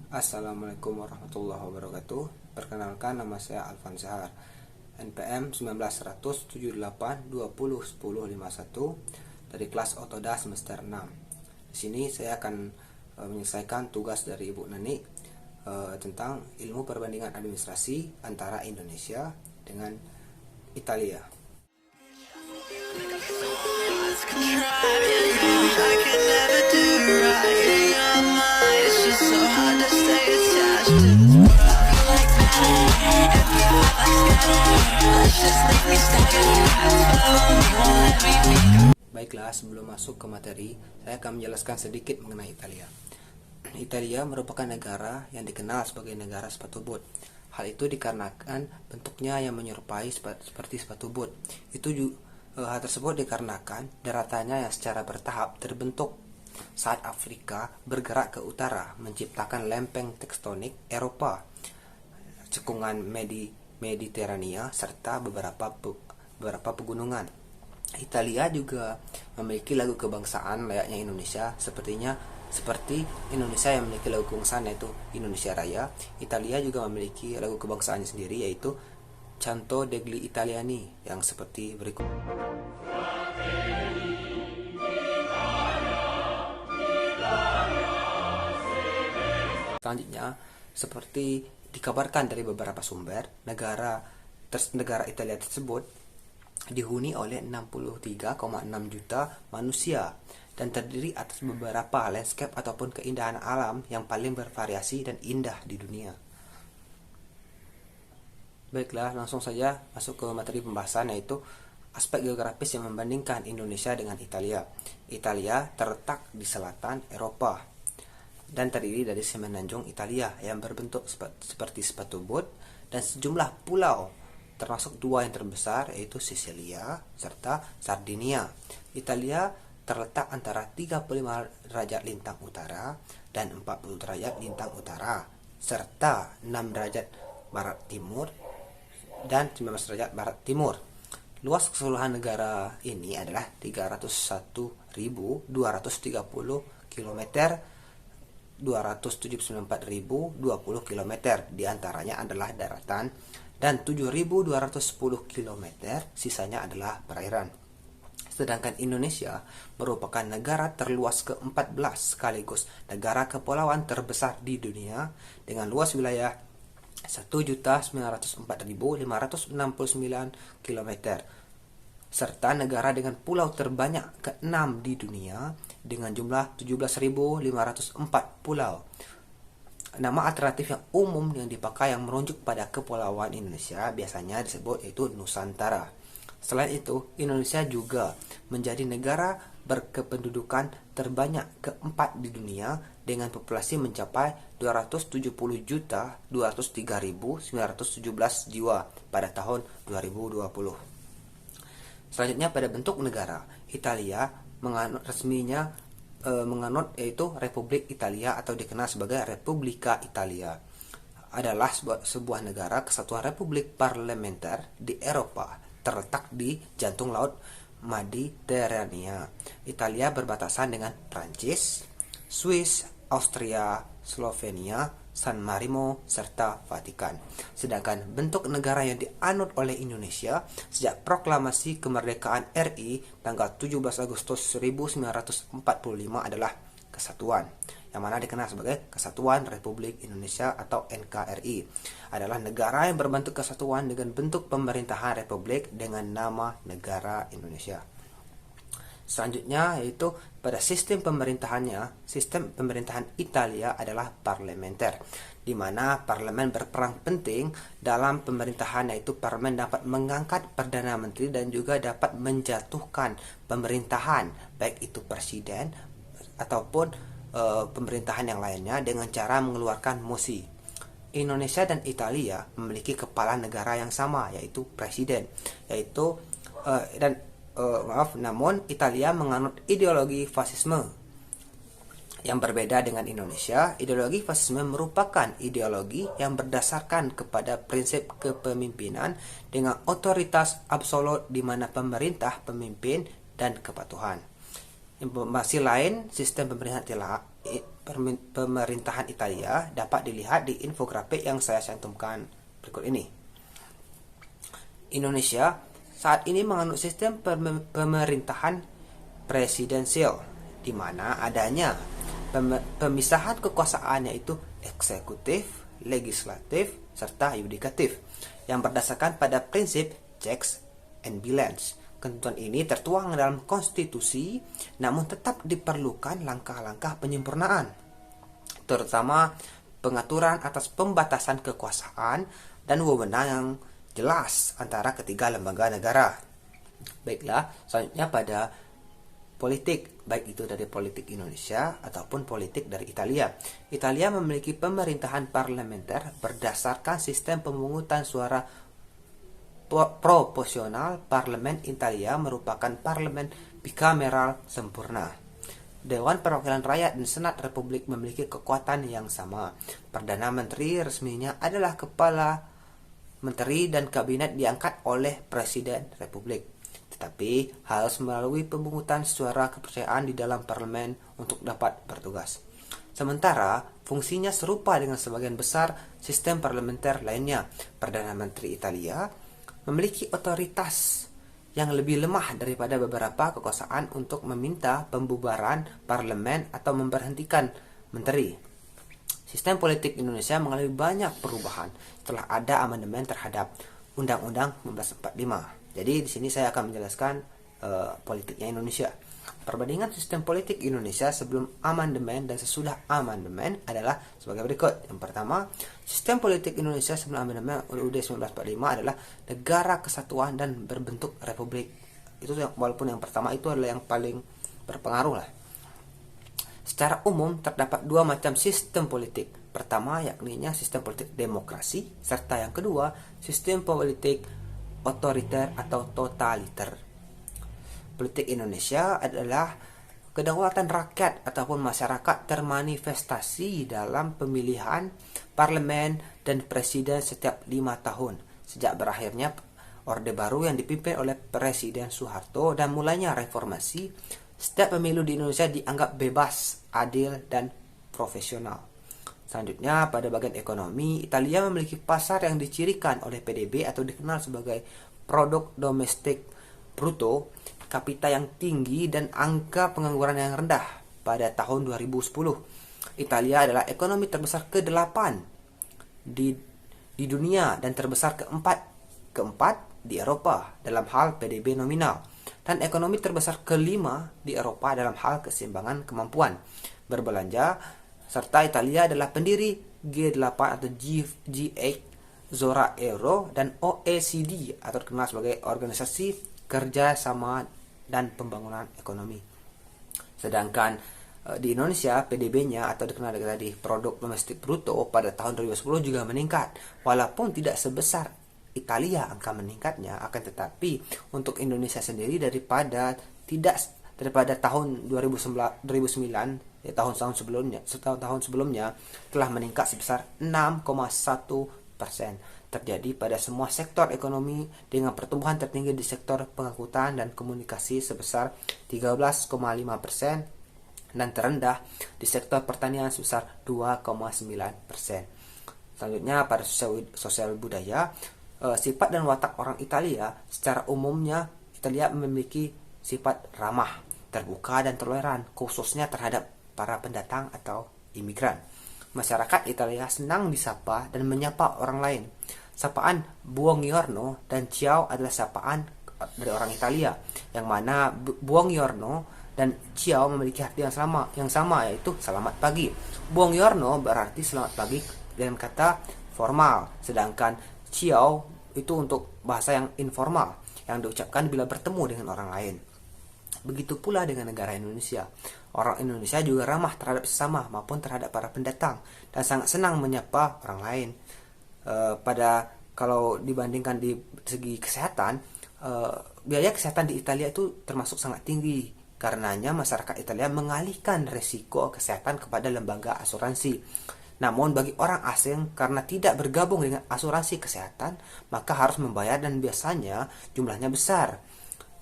Assalamualaikum warahmatullahi wabarakatuh. Perkenalkan, nama saya Alvan Zahar, NPM 19/178/20/10/51 dari kelas Otoda semester 6. Di sini saya akan menyelesaikan tugas dari Ibu Nani tentang ilmu perbandingan administrasi antara Indonesia dengan Italia. Baiklah, sebelum masuk ke materi, saya akan menjelaskan sedikit mengenai Italia. Italia merupakan negara yang dikenal sebagai negara sepatu bot. Hal itu dikarenakan bentuknya yang menyerupai seperti sepatu bot. Hal tersebut dikarenakan daratannya yang secara bertahap terbentuk saat Afrika bergerak ke utara, menciptakan lempeng tektonik Eropa, cekungan Mediterania, serta beberapa pegunungan. Italia juga memiliki lagu kebangsaan layaknya Indonesia, seperti Indonesia yang memiliki lagu kebangsaan yaitu Indonesia Raya. Italia juga memiliki lagu kebangsaannya sendiri yaitu Canto degli Italiani yang seperti berikut. Selanjutnya, seperti dikabarkan dari beberapa sumber, negara Italia tersebut dihuni oleh 63,6 juta manusia dan terdiri atas beberapa landscape ataupun keindahan alam yang paling bervariasi dan indah di dunia. Baiklah, langsung saja masuk ke materi pembahasan, yaitu aspek geografis yang membandingkan Indonesia dengan Italia. Italia terletak di selatan Eropa dan terdiri dari semenanjung Italia yang berbentuk seperti sepatu bot dan sejumlah pulau, termasuk dua yang terbesar yaitu Sisilia serta Sardinia. Italia terletak antara 35 derajat lintang utara dan 40 derajat lintang utara, serta 6 derajat barat timur dan 19 derajat barat timur. Luas keseluruhan negara ini adalah 301.230 km, 274.020 km diantaranya adalah daratan, dan 7.210 km sisanya adalah perairan. Sedangkan Indonesia merupakan negara terluas ke-14 sekaligus negara kepulauan terbesar di dunia dengan luas wilayah 1.904.569 km, serta negara dengan pulau terbanyak ke-6 di dunia dengan jumlah 17.504 pulau. Nama alternatif yang umum yang dipakai yang merujuk pada kepulauan Indonesia biasanya disebut yaitu Nusantara. Selain itu, Indonesia juga menjadi negara berkependudukan terbanyak keempat di dunia dengan populasi mencapai 270.203.917 jiwa pada tahun 2020. Selanjutnya, pada bentuk negara, Italia menganut yaitu Republik Italia atau dikenal sebagai Repubblica Italia, adalah sebuah negara kesatuan republik parlementer di Eropa terletak di jantung laut Mediterania. Italia berbatasan dengan Prancis, Swiss, Austria, Slovenia, San Marino, serta Vatikan. Sedangkan bentuk negara yang dianut oleh Indonesia sejak proklamasi kemerdekaan RI tanggal 17 Agustus 1945 adalah kesatuan, yang mana dikenal sebagai Kesatuan Republik Indonesia atau NKRI. Adalah negara yang berbentuk kesatuan dengan bentuk pemerintahan republik dengan nama negara Indonesia. Selanjutnya yaitu pada sistem pemerintahan Italia adalah parlementer, di mana parlemen berperan penting dalam pemerintahan, yaitu parlemen dapat mengangkat perdana menteri dan juga dapat menjatuhkan pemerintahan, baik itu presiden ataupun pemerintahan yang lainnya dengan cara mengeluarkan mosi. Indonesia dan Italia memiliki kepala negara yang sama, yaitu presiden, namun Italia menganut ideologi fasisme yang berbeda dengan Indonesia. Ideologi fasisme merupakan ideologi yang berdasarkan kepada prinsip kepemimpinan dengan otoritas absolut di mana pemerintah pemimpin dan kepatuhan. Informasi lain, sistem pemerintahan Italia dapat dilihat di infografik yang saya cantumkan berikut ini. Indonesia saat ini menganut sistem pemerintahan presidensial, di mana adanya pemisahan kekuasaan yaitu eksekutif, legislatif, serta yudikatif yang berdasarkan pada prinsip checks and balance. Ketentuan ini tertuang dalam konstitusi, namun tetap diperlukan langkah-langkah penyempurnaan, terutama pengaturan atas pembatasan kekuasaan dan wewenang yang jelas antara ketiga lembaga negara. Baiklah, selanjutnya pada politik, baik itu dari politik Indonesia ataupun politik dari Italia. Italia memiliki pemerintahan parlementer berdasarkan sistem pemungutan suara proporsional. Parlemen Italia merupakan parlemen bikameral sempurna. Dewan Perwakilan Rakyat dan Senat Republik memiliki kekuatan yang sama. Perdana Menteri resminya adalah Kepala Menteri dan Kabinet diangkat oleh Presiden Republik. Tetapi harus melalui pemungutan suara kepercayaan di dalam parlemen untuk dapat bertugas. Sementara fungsinya serupa dengan sebagian besar sistem parlementer lainnya. Perdana Menteri Italia memiliki otoritas yang lebih lemah daripada beberapa kekuasaan untuk meminta pembubaran parlemen atau memberhentikan menteri. Sistem politik Indonesia mengalami banyak perubahan setelah ada amandemen terhadap Undang-Undang 1945. Jadi di sini saya akan menjelaskan politiknya Indonesia. Perbandingan sistem politik Indonesia sebelum amandemen dan sesudah amandemen adalah sebagai berikut. Yang pertama, sistem politik Indonesia sebelum amandemen UUD 1945 adalah negara kesatuan dan berbentuk republik. Itu walaupun yang pertama itu adalah yang paling berpengaruh lah. Secara umum terdapat dua macam sistem politik. Pertama yakninya sistem politik demokrasi, serta yang kedua sistem politik otoriter atau totaliter. Politik Indonesia adalah kedaulatan rakyat ataupun masyarakat termanifestasi dalam pemilihan parlemen dan presiden setiap 5 tahun sejak berakhirnya Orde Baru yang dipimpin oleh Presiden Soeharto dan mulainya reformasi. Setiap pemilu di Indonesia dianggap bebas, adil, dan profesional. Selanjutnya pada bagian ekonomi, Italia memiliki pasar yang dicirikan oleh PDB atau dikenal sebagai produk domestik bruto, kapita yang tinggi, dan angka pengangguran yang rendah. Pada tahun 2010, Italia adalah ekonomi terbesar ke-8 di dunia dan terbesar keempat di Eropa dalam hal PDB nominal, dan ekonomi terbesar ke-5 di Eropa dalam hal keseimbangan kemampuan berbelanja, serta Italia adalah pendiri G8 atau G8, zona euro, dan OECD atau dikenal sebagai Organisasi Kerja Sama dan Pembangunan Ekonomi. Sedangkan di Indonesia PDB-nya atau dikenal tadi produk domestik bruto pada tahun 2010 juga meningkat, walaupun tidak sebesar Italia angka meningkatnya, akan tetapi untuk Indonesia sendiri daripada tahun 2009 ya, tahun sebelumnya telah meningkat sebesar 6,1%. Terjadi pada semua sektor ekonomi dengan pertumbuhan tertinggi di sektor pengangkutan dan komunikasi sebesar 13,5% dan terendah di sektor pertanian sebesar 2,9%. Selanjutnya pada sosial budaya, sifat dan watak orang Italia secara umumnya Italia memiliki sifat ramah, terbuka, dan toleran, khususnya terhadap para pendatang atau imigran. Masyarakat Italia senang disapa dan menyapa orang lain. Sapaan Buongiorno dan Ciao adalah sapaan dari orang Italia, yang mana Buongiorno dan Ciao memiliki arti yang sama yaitu selamat pagi. Buongiorno berarti selamat pagi dengan kata formal, sedangkan Ciao itu untuk bahasa yang informal yang diucapkan bila bertemu dengan orang lain. Begitu pula dengan negara Indonesia. Orang Indonesia juga ramah terhadap sesama maupun terhadap para pendatang dan sangat senang menyapa orang lain. Kalau dibandingkan di segi kesehatan, biaya kesehatan di Italia itu termasuk sangat tinggi. Karenanya masyarakat Italia mengalihkan resiko kesehatan kepada lembaga asuransi. Namun bagi orang asing, karena tidak bergabung dengan asuransi kesehatan, maka harus membayar dan biasanya jumlahnya besar.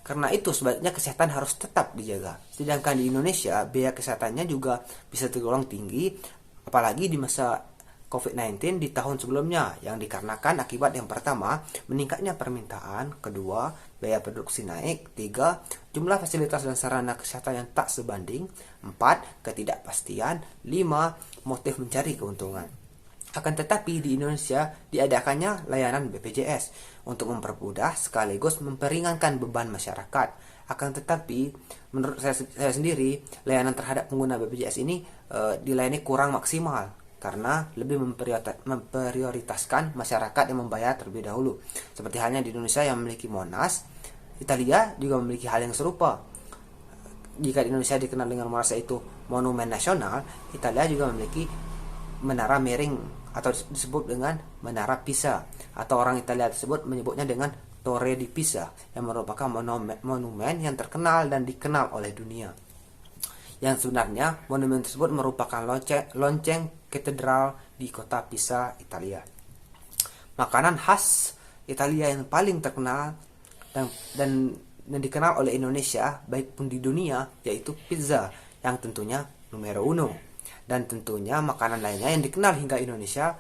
Karena itu sebaiknya kesehatan harus tetap dijaga. Sedangkan di Indonesia biaya kesehatannya juga bisa tergolong tinggi, apalagi di masa COVID-19 di tahun sebelumnya, yang dikarenakan akibat yang pertama, meningkatnya permintaan, kedua, biaya produksi naik, tiga, jumlah fasilitas dan sarana kesehatan yang tak sebanding, empat, ketidakpastian, lima, motif mencari keuntungan. Akan tetapi di Indonesia diadakannya layanan BPJS untuk mempermudah sekaligus memperingankan beban masyarakat. Akan tetapi menurut saya sendiri, layanan terhadap pengguna BPJS ini dilayani kurang maksimal karena lebih memprioritaskan masyarakat yang membayar terlebih dahulu. Seperti halnya di Indonesia yang memiliki Monas, Italia juga memiliki hal yang serupa. Jika di Indonesia dikenal dengan Monas yaitu monumen nasional, Italia juga memiliki menara miring atau disebut dengan menara Pisa, atau orang Italia tersebut menyebutnya dengan Torre di Pisa, yang merupakan monumen yang terkenal dan dikenal oleh dunia. Yang sebenarnya monumen tersebut merupakan lonceng katedral di kota Pisa, Italia. Makanan khas Italia yang paling terkenal dan dikenal oleh Indonesia baik pun di dunia yaitu pizza, yang tentunya numero uno. Dan tentunya makanan lainnya yang dikenal hingga Indonesia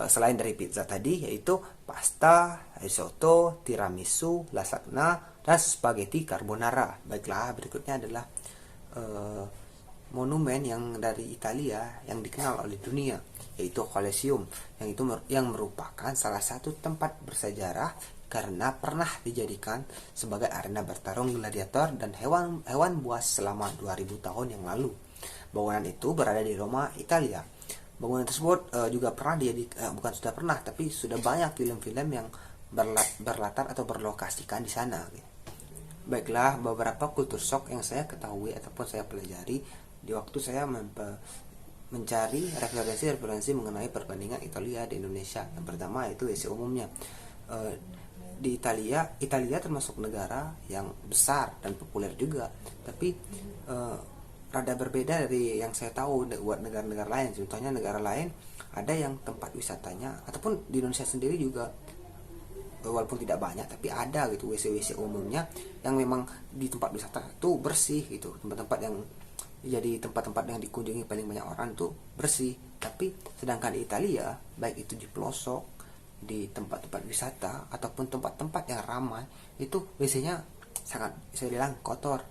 selain dari pizza tadi yaitu pasta, risotto, tiramisu, lasagna, dan spaghetti carbonara. Baiklah, berikutnya adalah monumen yang dari Italia yang dikenal oleh dunia yaitu Colosseum, yang merupakan salah satu tempat bersejarah karena pernah dijadikan sebagai arena bertarung gladiator dan hewan buas selama 2000 tahun yang lalu. Bangunan itu berada di Roma, Italia. Bangunan tersebut juga pernah tapi sudah banyak film-film yang berlatar atau berlokasikan di sana. Baiklah, beberapa kultur shock yang saya ketahui ataupun saya pelajari di waktu saya mencari referensi mengenai perbandingan Italia di Indonesia. Yang pertama itu WC umumnya. Di Italia termasuk negara yang besar dan populer juga, tapi rada berbeda dari yang saya tahu buat negara-negara lain. Contohnya negara lain ada yang tempat wisatanya ataupun di Indonesia sendiri juga walaupun tidak banyak tapi ada gitu WC umumnya yang memang di tempat wisata itu bersih gitu. Tempat-tempat yang jadi tempat-tempat yang dikunjungi paling banyak orang itu bersih. Tapi sedangkan di Italia baik itu di pelosok, di tempat-tempat wisata ataupun tempat-tempat yang ramai itu WC-nya sangat saya bilang kotor.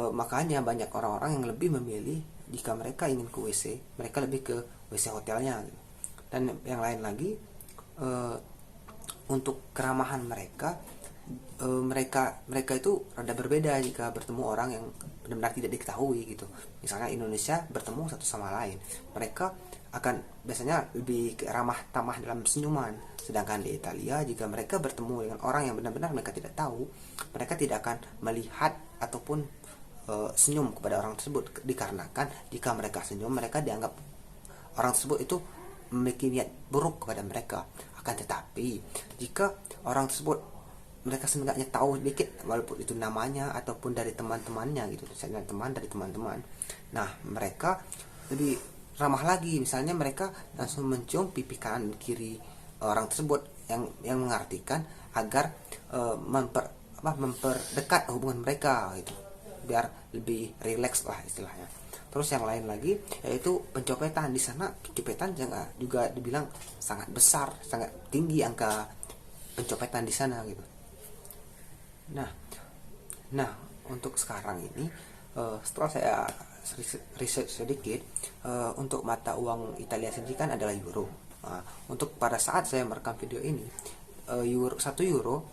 Makanya banyak orang-orang yang lebih memilih jika mereka ingin ke WC, mereka lebih ke WC hotelnya. Dan yang lain lagi, untuk keramahan mereka itu rada berbeda jika bertemu orang yang benar-benar tidak diketahui gitu. Misalnya Indonesia bertemu satu sama lain, mereka akan biasanya lebih ramah tamah dalam senyuman. Sedangkan di Italia jika mereka bertemu dengan orang yang benar-benar mereka tidak tahu, mereka tidak akan melihat ataupun senyum kepada orang tersebut, dikarenakan jika mereka senyum mereka dianggap orang tersebut itu memiliki niat buruk kepada mereka. Akan tetapi jika orang tersebut mereka seenggaknya tahu sedikit walaupun itu namanya ataupun dari teman-temannya gitu, misalnya teman dari teman-teman, nah mereka lebih ramah lagi. Misalnya mereka langsung mencium pipi kanan kiri orang tersebut yang mengartikan agar memperdekat hubungan mereka gitu, biar lebih rileks lah istilahnya. Terus yang lain lagi yaitu pencopetan. Di sana pencopetan juga dibilang sangat besar, sangat tinggi angka pencopetan di sana gitu. Nah untuk sekarang ini setelah saya riset sedikit, untuk mata uang Italia sendiri kan adalah euro. Untuk pada saat saya merekam video ini, 1 euro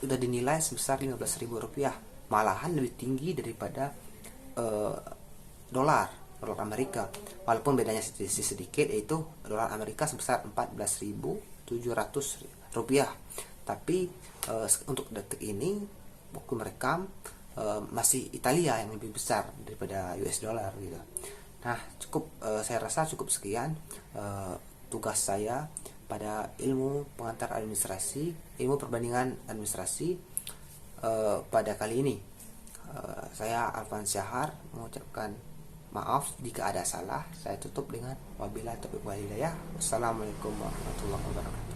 sudah dinilai sebesar Rp15.000, malahan lebih tinggi daripada dolar Amerika. Walaupun bedanya sedikit, yaitu dolar Amerika sebesar Rp14.700. Tapi untuk detik ini waktu merekam masih Italia yang lebih besar daripada US dollar gitu. Nah saya rasa cukup sekian tugas saya pada ilmu pengantar administrasi, ilmu perbandingan administrasi pada kali ini. Saya Alvan Syahar mengucapkan maaf jika ada salah. Saya tutup dengan wabillahi taufiq wal hidayah. Wassalamualaikum warahmatullahi wabarakatuh.